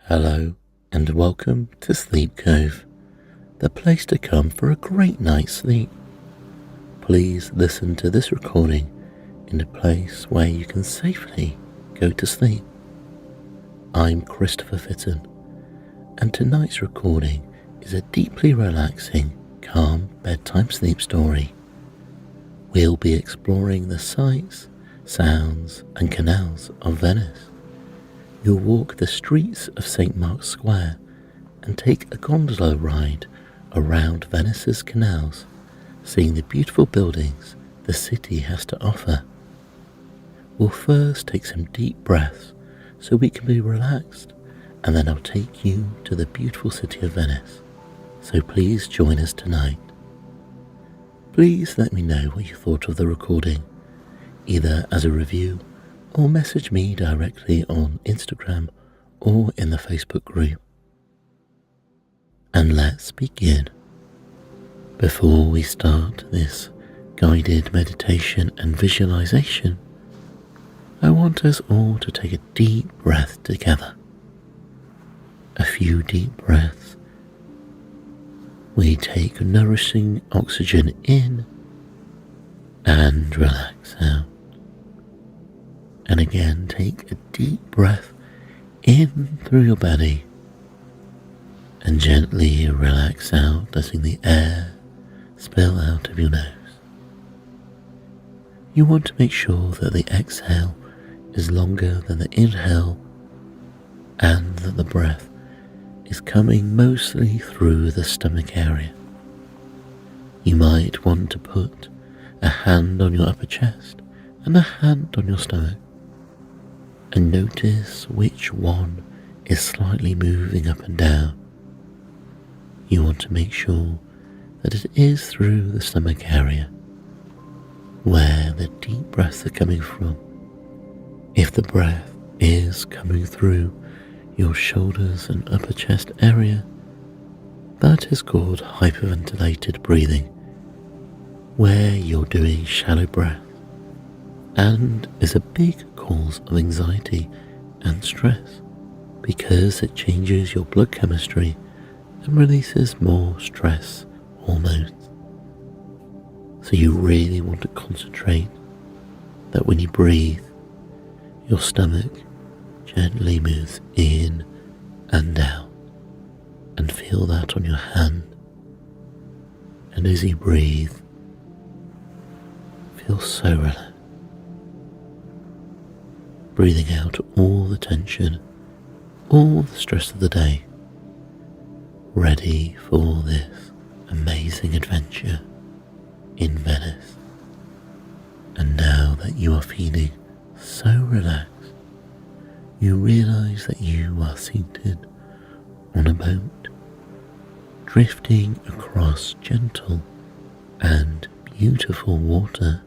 Hello and welcome to Sleep Cove, the place to come for a great night's sleep. Please listen to this recording in a place where you can safely go to sleep. I'm Christopher Fitton, and tonight's recording is a deeply relaxing, calm bedtime sleep story. We'll be exploring the sights, sounds and canals of Venice. You'll walk the streets of St. Mark's Square and take a gondola ride around Venice's canals, seeing the beautiful buildings the city has to offer. We'll first take some deep breaths so we can be relaxed, and then I'll take you to the beautiful city of Venice. So please join us tonight. Please let me know what you thought of the recording, either as a review or message me directly on Instagram or in the Facebook group. And let's begin. Before we start this guided meditation and visualization, I want us all to take a deep breath together. A few deep breaths. We take nourishing oxygen in and relax out. And again, take a deep breath in through your belly and gently relax out, letting the air spill out of your nose. You want to make sure that the exhale is longer than the inhale and that the breath is coming mostly through the stomach area. You might want to put a hand on your upper chest and a hand on your stomach, and notice which one is slightly moving up and down. You want to make sure that it is through the stomach area where the deep breaths are coming from. If the breath is coming through your shoulders and upper chest area, that is called hyperventilated breathing, where you're doing shallow breath, and is a big cause of anxiety and stress because it changes your blood chemistry and releases more stress hormones. So you really want to concentrate that when you breathe, your stomach gently moves in and out, and feel that on your hand. And as you breathe, feel so relaxed. Breathing out all the tension, all the stress of the day, ready for this amazing adventure in Venice. And now that you are feeling so relaxed, you realize that you are seated on a boat, drifting across gentle and beautiful water.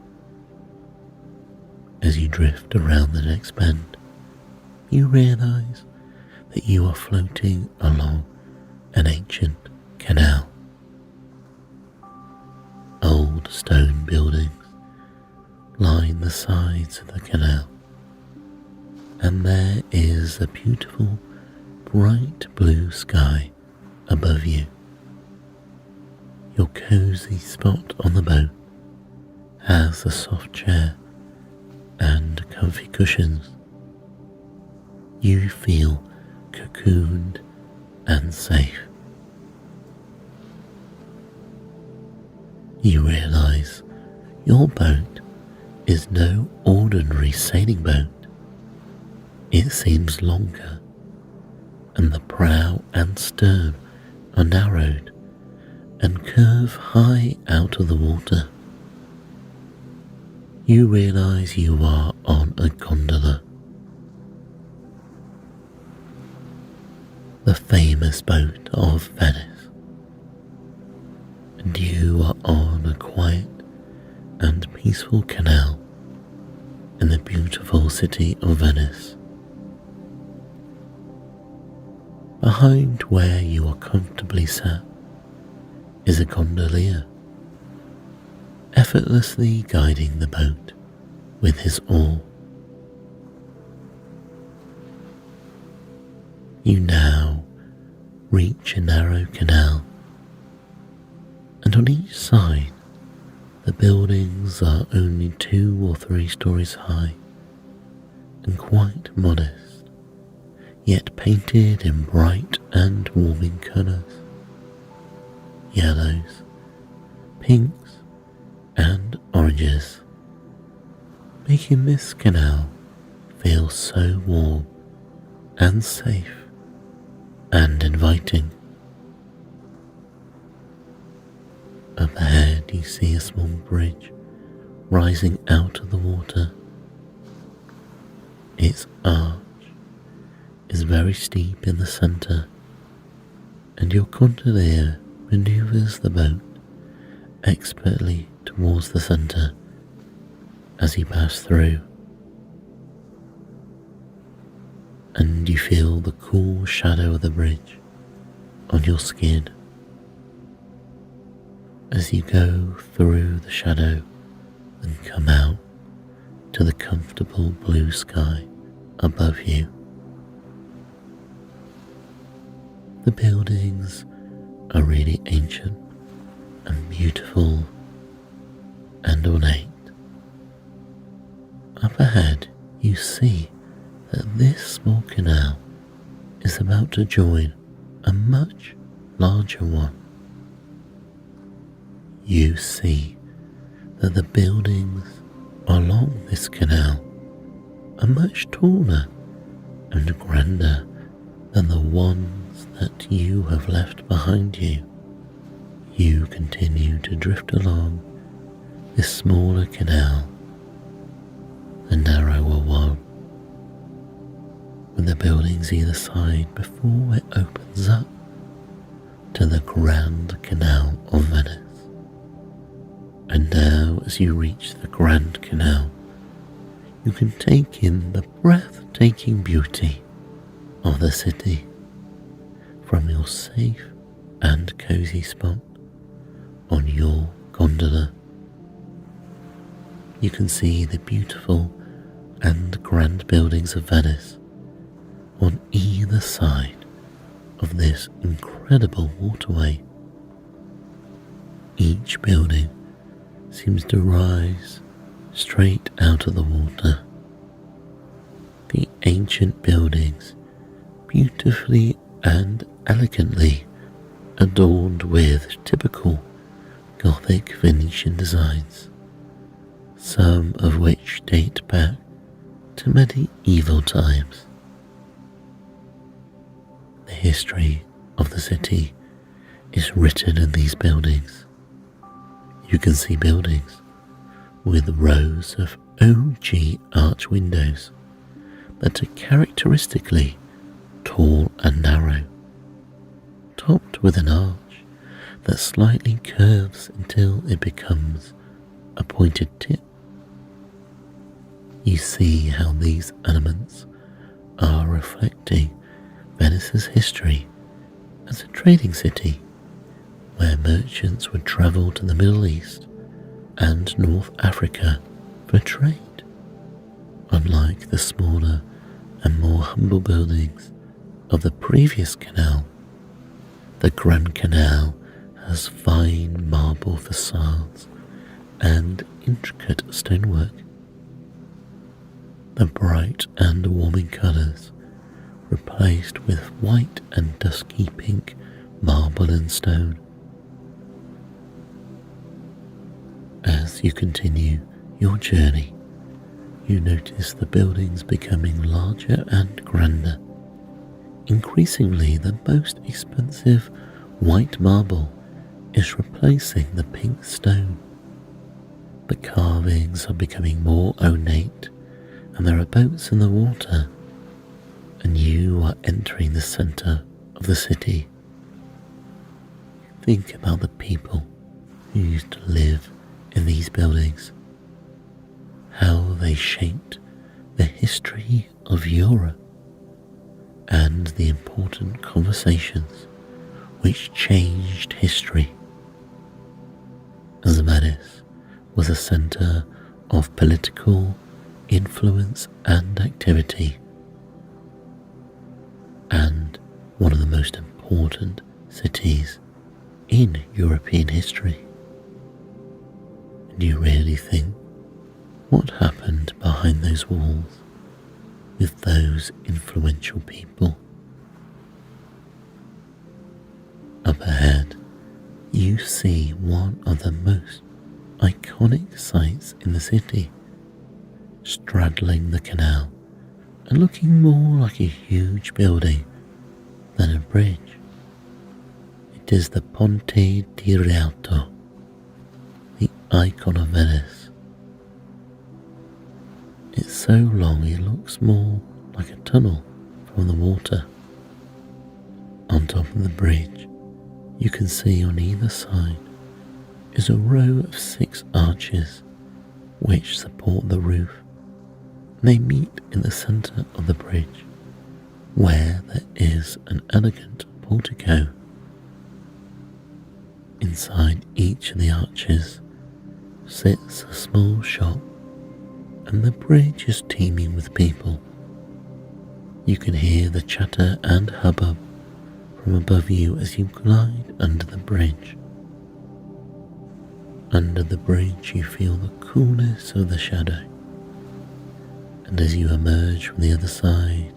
As you drift around the next bend, you realize that you are floating along an ancient canal. Old stone buildings line the sides of the canal, and there is a beautiful bright blue sky above you. Your cozy spot on the boat has a soft chair and comfy cushions. You feel cocooned and safe. You realize your boat is no ordinary sailing boat. It seems longer, and the prow and stern are narrowed and curve high out of the water. You realize you are on a gondola, the famous boat of Venice, and you are on a quiet and peaceful canal in the beautiful city of Venice. Behind where you are comfortably sat is a gondolier, effortlessly guiding the boat with his oar. You now reach a narrow canal, and on each side the buildings are only 2 or 3 stories high and quite modest, yet painted in bright and warming colours, yellows, pinks and oranges, making this canal feel so warm and safe and inviting. Up ahead you see a small bridge rising out of the water. Its arch is very steep in the centre, and your gondolier manoeuvres the boat expertly towards the centre as you pass through, and you feel the cool shadow of the bridge on your skin as you go through the shadow and come out to the comfortable blue sky above you. The buildings are really ancient and beautiful and ornate. Up ahead you see that this small canal is about to join a much larger one. You see that the buildings along this canal are much taller and grander than the ones that you have left behind you. You continue to drift along this smaller canal, the narrower one, with the buildings either side before it opens up to the Grand Canal of Venice. And now as you reach the Grand Canal, you can take in the breathtaking beauty of the city from your safe and cosy spot on your gondola. You can see the beautiful and grand buildings of Venice on either side of this incredible waterway. Each building seems to rise straight out of the water. The ancient buildings, beautifully and elegantly adorned with typical Gothic Venetian designs, some of which date back to medieval times. The history of the city is written in these buildings. You can see buildings with rows of OG arch windows that are characteristically tall and narrow, topped with an arch that slightly curves until it becomes a pointed tip. You see how these elements are reflecting Venice's history as a trading city where merchants would travel to the Middle East and North Africa for trade. Unlike the smaller and more humble buildings of the previous canal, the Grand Canal has fine marble facades and intricate stonework. The bright and warming colours replaced with white and dusky pink marble and stone. As you continue your journey, you notice the buildings becoming larger and grander. Increasingly, the most expensive white marble is replacing the pink stone. The carvings are becoming more ornate, and there are boats in the water, and you are entering the centre of the city. Think about the people who used to live in these buildings, how they shaped the history of Europe, and the important conversations which changed history. As Venice was a centre of political influence and activity, and one of the most important cities in European history. And you really think, what happened behind those walls with those influential people? Up ahead, you see one of the most iconic sights in the city, straddling the canal and looking more like a huge building than a bridge. It is the Ponte di Rialto, the icon of Venice. It's so long it looks more like a tunnel from the water. On top of the bridge, you can see on either side is a row of 6 arches which support the roof. They meet in the centre of the bridge, where there is an elegant portico. Inside each of the arches sits a small shop, and the bridge is teeming with people. You can hear the chatter and hubbub from above you as you glide under the bridge. Under the bridge you feel the coolness of the shadow, and as you emerge from the other side,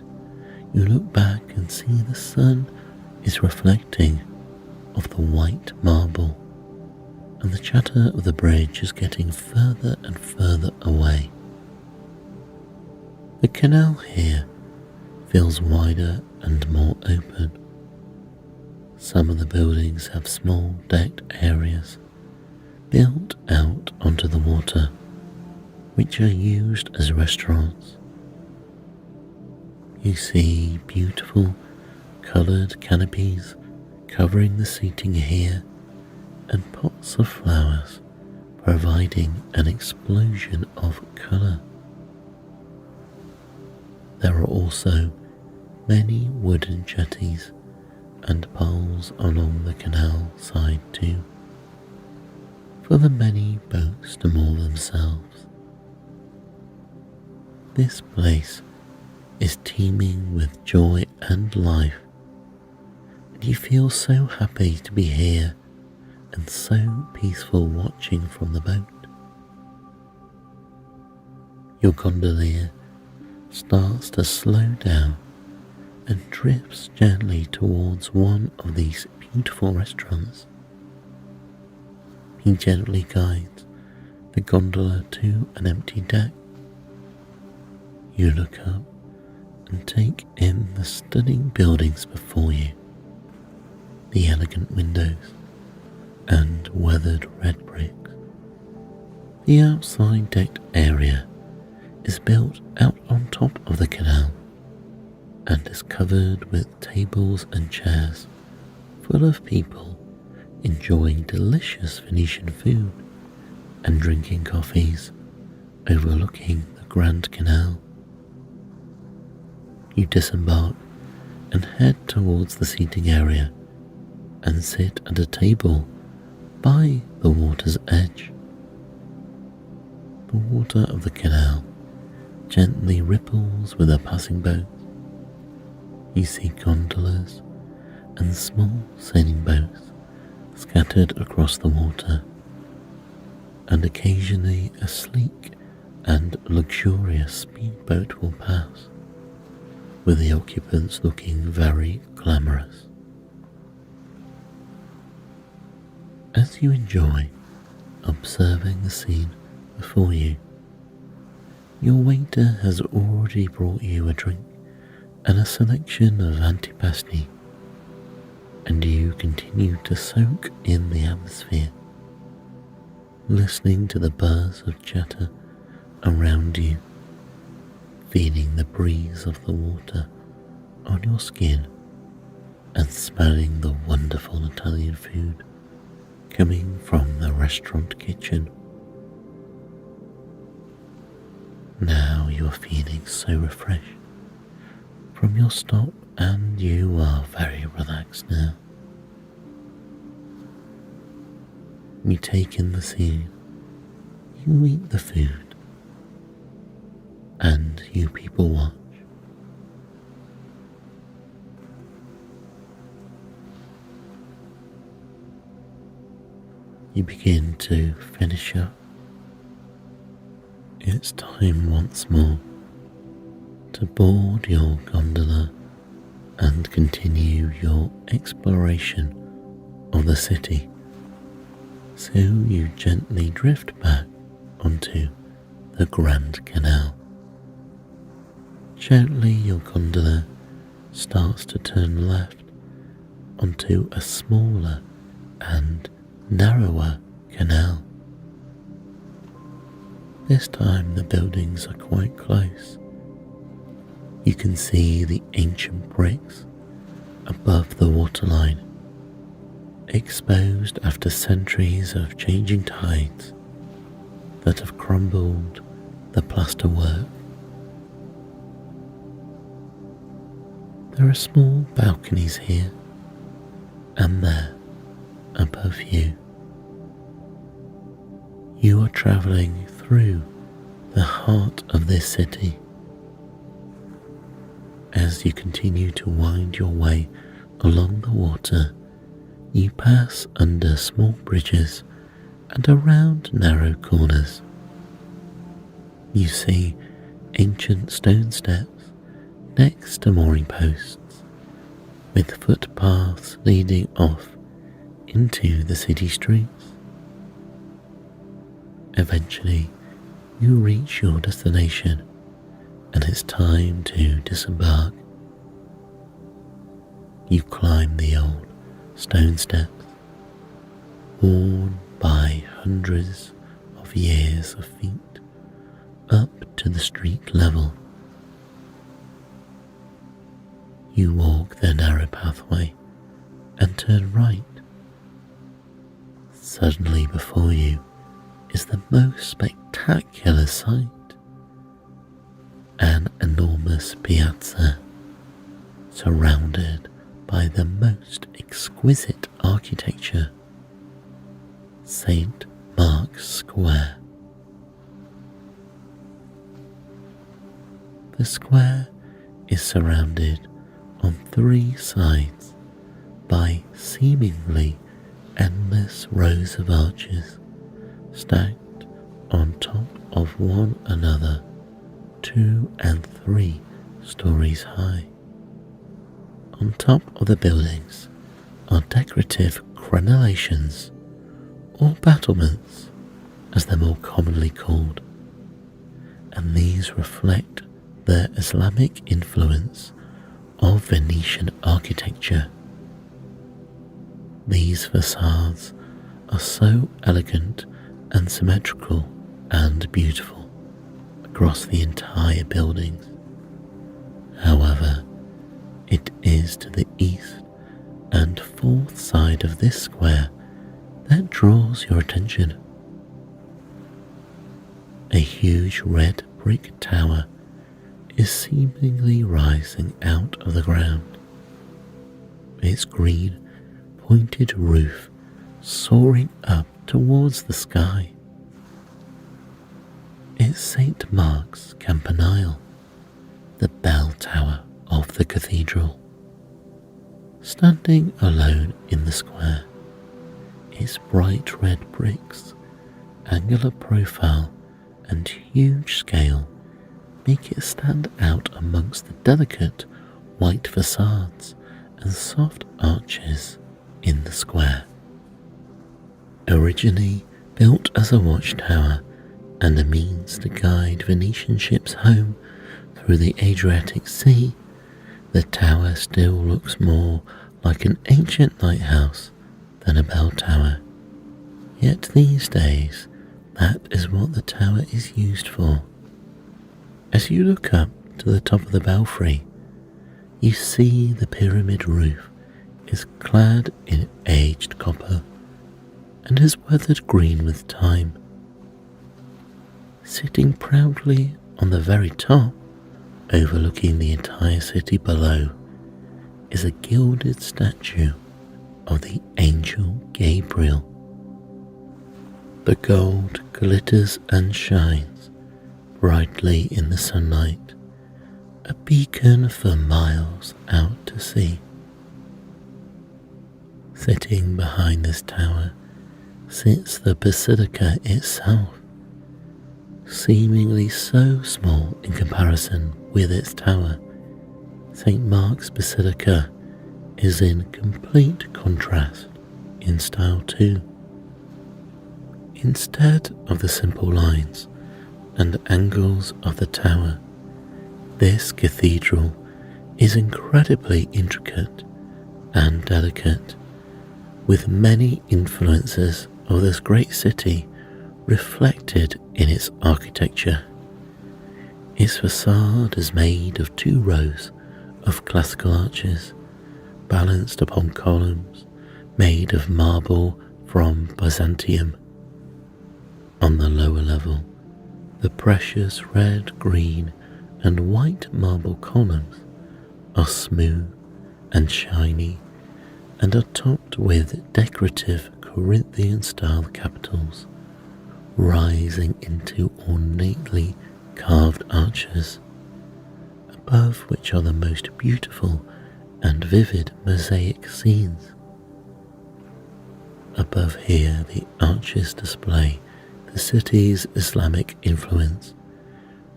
you look back and see the sun is reflecting off the white marble, and the chatter of the bridge is getting further and further away. The canal here feels wider and more open. Some of the buildings have small decked areas built out onto the water, which are used as restaurants. You see beautiful coloured canopies covering the seating here, and pots of flowers providing an explosion of colour. There are also many wooden jetties and poles along the canal side too, for the many boats to moor themselves. This place is teeming with joy and life, and you feel so happy to be here and so peaceful watching from the boat. Your gondolier starts to slow down and drifts gently towards one of these beautiful restaurants. He gently guides the gondola to an empty deck. You look up and take in the stunning buildings before you, the elegant windows and weathered red bricks. The outside decked area is built out on top of the canal and is covered with tables and chairs full of people enjoying delicious Venetian food and drinking coffees overlooking the Grand Canal. You disembark and head towards the seating area and sit at a table by the water's edge. The water of the canal gently ripples with the passing boats. You see gondolas and small sailing boats scattered across the water, and occasionally a sleek and luxurious speedboat will pass, with the occupants looking very glamorous. As you enjoy observing the scene before you, your waiter has already brought you a drink and a selection of antipasti, and you continue to soak in the atmosphere, listening to the buzz of chatter around you, feeling the breeze of the water on your skin, and smelling the wonderful Italian food coming from the restaurant kitchen. Now you are feeling so refreshed from your stop, and you are very relaxed now. You take in the scene, you eat the food, and you people watch. you begin to finish up, it's time once more to board your gondola and continue your exploration of the city. So you gently drift back onto the Grand Canal. Gently your gondola starts to turn left onto a smaller and narrower canal. This time the buildings are quite close. You can see the ancient bricks above the waterline, exposed after centuries of changing tides that have crumbled the plasterwork. There are small balconies here and there above you. You are travelling through the heart of this city. As you continue to wind your way along the water, you pass under small bridges and around narrow corners. You see ancient stone steps next to mooring posts, with footpaths leading off into the city streets. Eventually, you reach your destination and it's time to disembark. You climb the old stone steps, worn by hundreds of years of feet, up to the street level. You walk the narrow pathway and turn right. Suddenly before you is the most spectacular sight. An enormous piazza surrounded by the most exquisite architecture. St. Mark's Square. The square is surrounded on three sides by seemingly endless rows of arches stacked on top of one another, 2 and 3 stories high. On top of the buildings are decorative crenellations, or battlements as they're more commonly called, and these reflect the Islamic influence of Venetian architecture. These facades are so elegant and symmetrical and beautiful across the entire buildings. However, it is to the east and fourth side of this square that draws your attention. A huge red brick tower is seemingly rising out of the ground, its green pointed roof soaring up towards the sky. It's St. Mark's Campanile, the bell tower of the cathedral. Standing alone in the square, its bright red bricks, angular profile and huge scale make it stand out amongst the delicate white facades and soft arches in the square. Originally built as a watchtower and a means to guide Venetian ships home through the Adriatic Sea, the tower still looks more like an ancient lighthouse than a bell tower. Yet these days, that is what the tower is used for. As you look up to the top of the belfry, you see the pyramid roof is clad in aged copper and is weathered green with time. Sitting proudly on the very top, overlooking the entire city below, is a gilded statue of the angel Gabriel. The gold glitters and shines brightly in the sunlight, a beacon for miles out to sea. Sitting behind this tower sits the Basilica itself, seemingly so small in comparison with its tower. St. Mark's Basilica is in complete contrast in style too. Instead of the simple lines and angles of the tower, this cathedral is incredibly intricate and delicate, with many influences of this great city reflected in its architecture. Its facade is made of 2 rows of classical arches, balanced upon columns made of marble from Byzantium. On the lower level, the precious red, green, and white marble columns are smooth and shiny and are topped with decorative Corinthian-style capitals, rising into ornately carved arches, above which are the most beautiful and vivid mosaic scenes. Above here, the arches display the city's Islamic influence,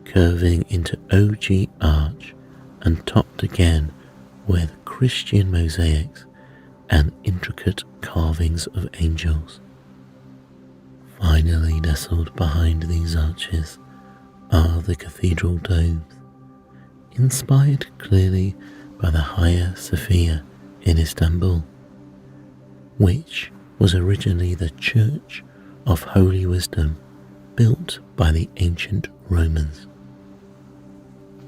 curving into OG arch and topped again with Christian mosaics and intricate carvings of angels. Finally nestled behind these arches are the cathedral domes, inspired clearly by the Hagia Sophia in Istanbul, which was originally the Church of Holy Wisdom built by the ancient Romans.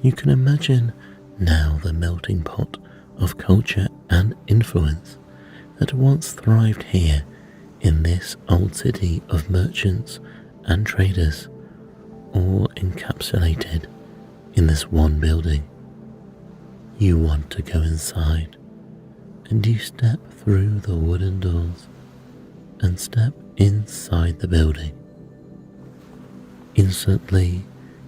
You can imagine now the melting pot of culture and influence that once thrived here in this old city of merchants and traders, all encapsulated in this one building. You want to go inside, and you step through the wooden doors and step inside the building. Instantly,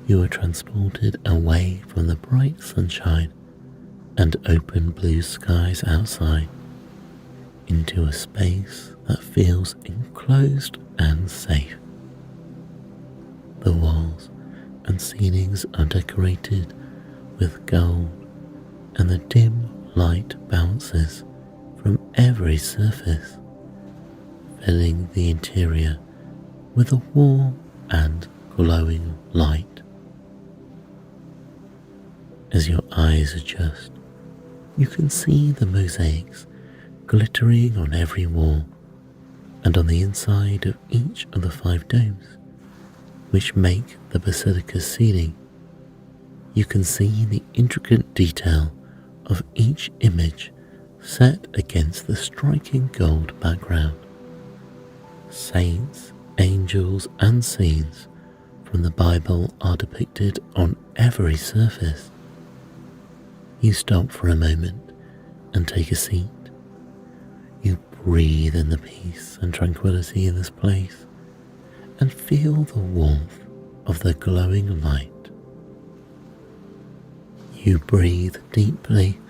you are transported away from the bright sunshine and open blue skies outside into a space that feels enclosed and safe. The walls and ceilings are decorated with gold, and the dim light bounces from every surface, filling the interior with a warm and glowing light. As your eyes adjust, you can see the mosaics glittering on every wall and on the inside of each of the 5 domes, which make the basilica's ceiling. You can see the intricate detail of each image set against the striking gold background. Saints, angels, and scenes from the Bible are depicted on every surface. You stop for a moment and take a seat. You breathe in the peace and tranquility in this place and feel the warmth of the glowing light. You breathe deeply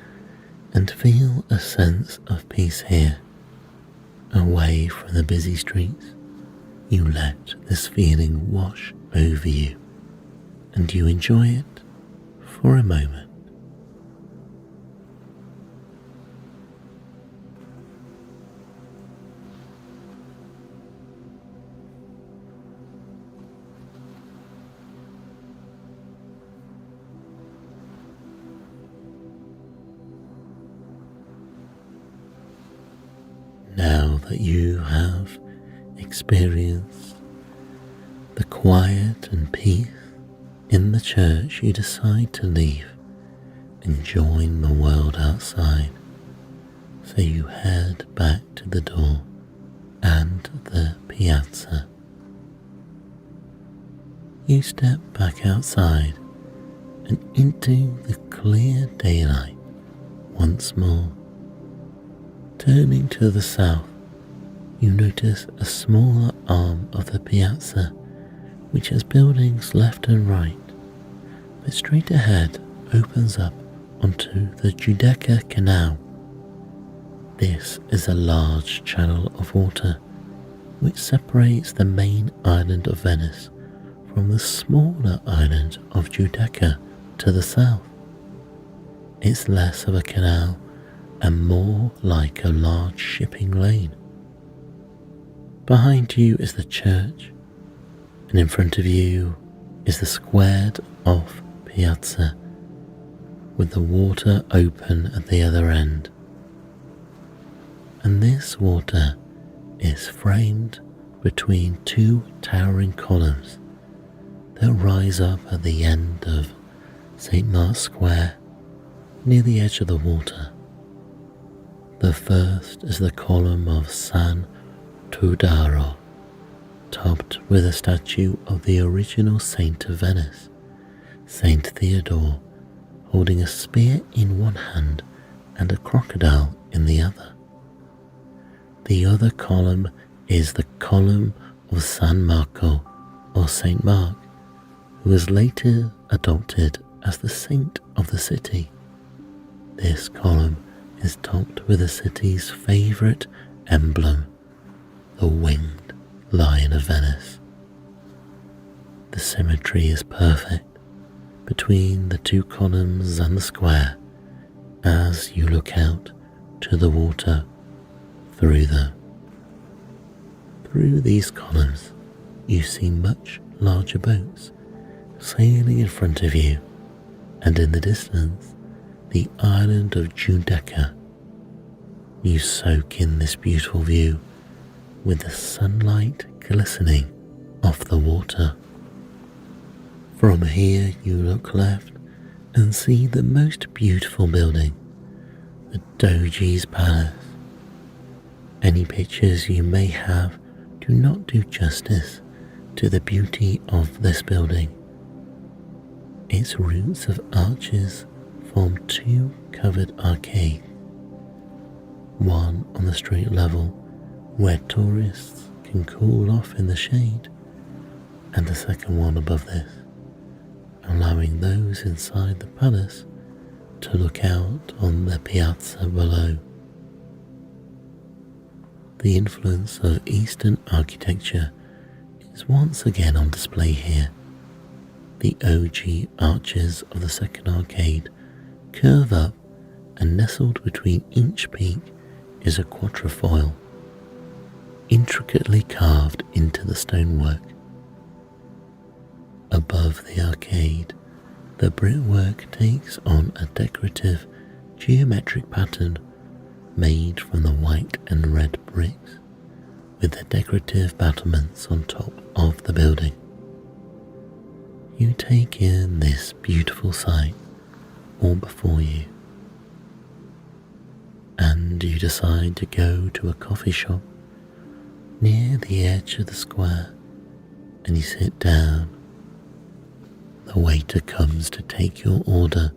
and feel a sense of peace here. Away from the busy streets, you let this feeling wash over you, and you enjoy it for a moment. Now that you have experienced the quiet and peace in the church, you decide to leave and join the world outside. So you head back to the door and the piazza. You step back outside and into the clear daylight once more. Turning to the south, you notice a smaller arm of the piazza which has buildings left and right, but straight ahead opens up onto the Giudecca Canal. This is a large channel of water which separates the main island of Venice from the smaller island of Giudecca to the south. It's less of a canal and more like a large shipping lane. Behind you is the church, and in front of you is the squared off piazza with the water open at the other end. And this water is framed between two towering columns that rise up at the end of St. Mark's Square near the edge of the water. The first is the column of San Tudaro, topped with a statue of the original Saint of Venice, Saint Theodore, holding a spear in one hand and a crocodile in the other. The other column is the column of San Marco, or Saint Mark, who was later adopted as the saint of the city. This column is topped with the city's favourite emblem, the winged lion of Venice. The symmetry is perfect between the two columns and the square as you look out to the water through them. Through these columns you see much larger boats sailing in front of you, and in the distance the island of Giudecca. You soak in this beautiful view with the sunlight glistening off the water. From here you look left and see the most beautiful building, the Doge's palace. Any pictures you may have do not do justice to the beauty of this building. Its roots of arches form two covered arcades, one on the street level where tourists can cool off in the shade, and a second one above this, allowing those inside the palace to look out on the piazza below. The influence of Eastern architecture is once again on display here. The OG arches of the second arcade curve up, and nestled between each peak is a quatrefoil, intricately carved into the stonework. Above the arcade, the brickwork takes on a decorative geometric pattern made from the white and red bricks, with the decorative battlements on top of the building. You take in this beautiful sight all before you, and you decide to go to a coffee shop near the edge of the square, and you sit down. The waiter comes to take your order,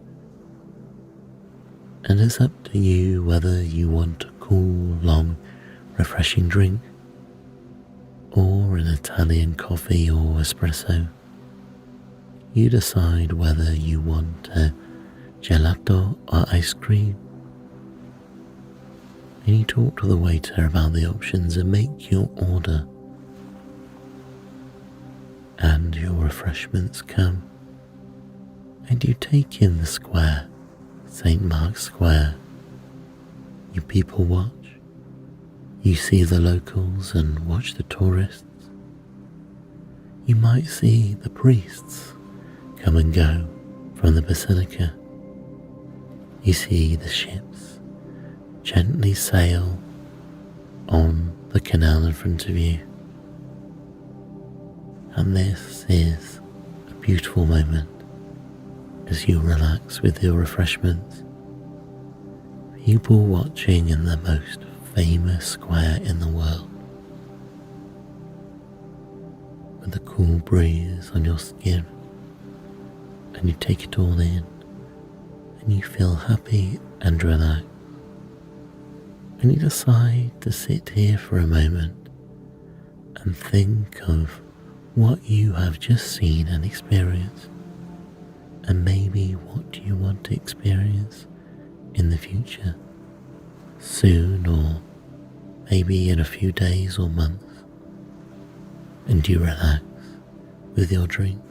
and it's up to you whether you want a cool, long, refreshing drink or an Italian coffee or espresso. You decide whether you want a gelato or ice cream, and you talk to the waiter about the options and make your order. And your refreshments come, and you take in the square, St. Mark's Square. You people watch. You see the locals and watch the tourists. You might see the priests come and go from the Basilica. You see the ships gently sail on the canal in front of you. And this is a beautiful moment as you relax with your refreshments. People watching in the most famous square in the world, with the cool breeze on your skin, and you take it all in, and you feel happy and relaxed, and you decide to sit here for a moment and think of what you have just seen and experienced, and maybe what you want to experience in the future, soon, or maybe in a few days or months. and you relax with your drink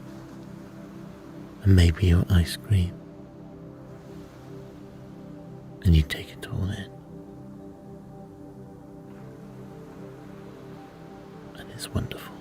and maybe your ice cream, and you take it all in, and it's wonderful.